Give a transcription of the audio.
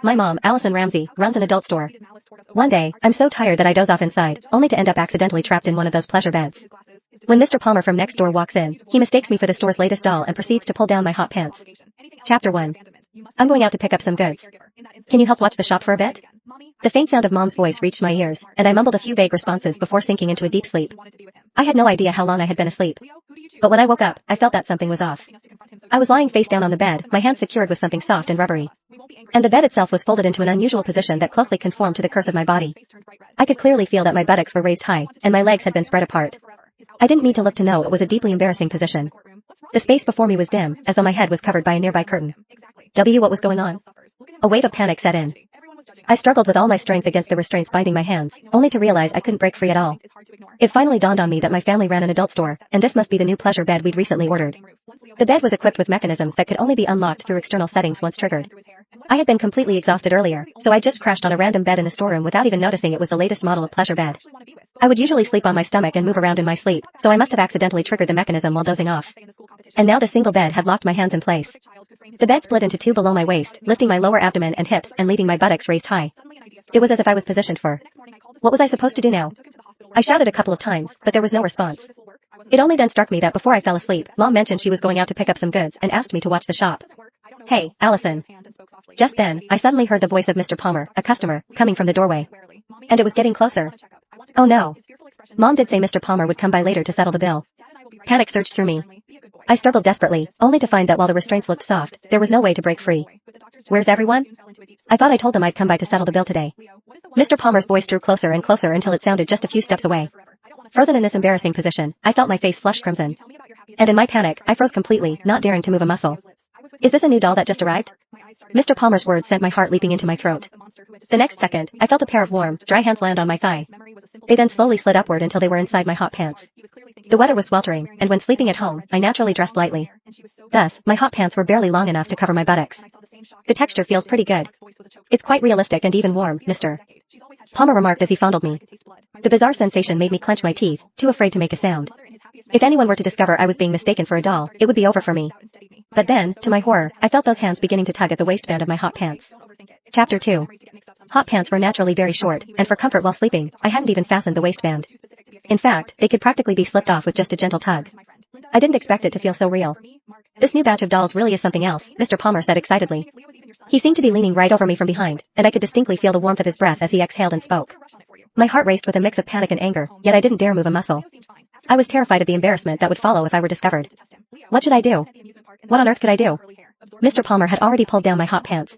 My mom, Allison Ramsey, runs an adult store. One day, I'm so tired that I doze off inside, only to end up accidentally trapped in one of those pleasure beds. When Mr. Palmer from next door walks in, he mistakes me for the store's latest doll and proceeds to pull down my hot pants. Chapter 1. I'm going out to pick up some goods. Can you help watch the shop for a bit? The faint sound of Mom's voice reached my ears, and I mumbled a few vague responses before sinking into a deep sleep. I had no idea how long I had been asleep. But when I woke up, I felt that something was off. I was lying face down on the bed, my hands secured with something soft and rubbery. And the bed itself was folded into an unusual position that closely conformed to the curve of my body. I could clearly feel that my buttocks were raised high, and my legs had been spread apart. I didn't need to look to know it was a deeply embarrassing position. The space before me was dim, as though my head was covered by a nearby curtain. What was going on? A wave of panic set in. I struggled with all my strength against the restraints binding my hands, only to realize I couldn't break free at all. It finally dawned on me that my family ran an adult store, and this must be the new pleasure bed we'd recently ordered. The bed was equipped with mechanisms that could only be unlocked through external settings once triggered. I had been completely exhausted earlier, so I just crashed on a random bed in the storeroom without even noticing it was the latest model of pleasure bed. I would usually sleep on my stomach and move around in my sleep, so I must have accidentally triggered the mechanism while dozing off. And now the single bed had locked my hands in place. The bed split into two below my waist, lifting my lower abdomen and hips and leaving my buttocks raised high. It was as if I was positioned for. What was I supposed to do now? I shouted a couple of times, but there was no response. It only then struck me that before I fell asleep, Mom mentioned she was going out to pick up some goods and asked me to watch the shop. Hey, Allison. Just then, I suddenly heard the voice of Mr. Palmer, a customer, coming from the doorway. And it was getting closer. Oh no. Mom did say Mr. Palmer would come by later to settle the bill. Panic surged through me. I struggled desperately, only to find that while the restraints looked soft, there was no way to break free. Where's everyone? I thought I told them I'd come by to settle the bill today. Mr. Palmer's voice drew closer and closer until it sounded just a few steps away. Frozen in this embarrassing position, I felt my face flush crimson. And in my panic, I froze completely, not daring to move a muscle. Is this a new doll that just arrived? Mr. Palmer's words sent my heart leaping into my throat. The next second, I felt a pair of warm, dry hands land on my thigh. They then slowly slid upward until they were inside my hot pants. The weather was sweltering, and when sleeping at home, I naturally dressed lightly. Thus, my hot pants were barely long enough to cover my buttocks. The texture feels pretty good. It's quite realistic and even warm, Mr. Palmer remarked as he fondled me. The bizarre sensation made me clench my teeth, too afraid to make a sound. If anyone were to discover I was being mistaken for a doll, it would be over for me. But then, to my horror, I felt those hands beginning to tug at the waistband of my hot pants. Chapter 2. Hot pants were naturally very short, and for comfort while sleeping, I hadn't even fastened the waistband. In fact, they could practically be slipped off with just a gentle tug. I didn't expect it to feel so real. This new batch of dolls really is something else, Mr. Palmer said excitedly. He seemed to be leaning right over me from behind, and I could distinctly feel the warmth of his breath as he exhaled and spoke. My heart raced with a mix of panic and anger, yet I didn't dare move a muscle. I was terrified of the embarrassment that would follow if I were discovered. What should I do? What on earth could I do? Mr. Palmer had already pulled down my hot pants,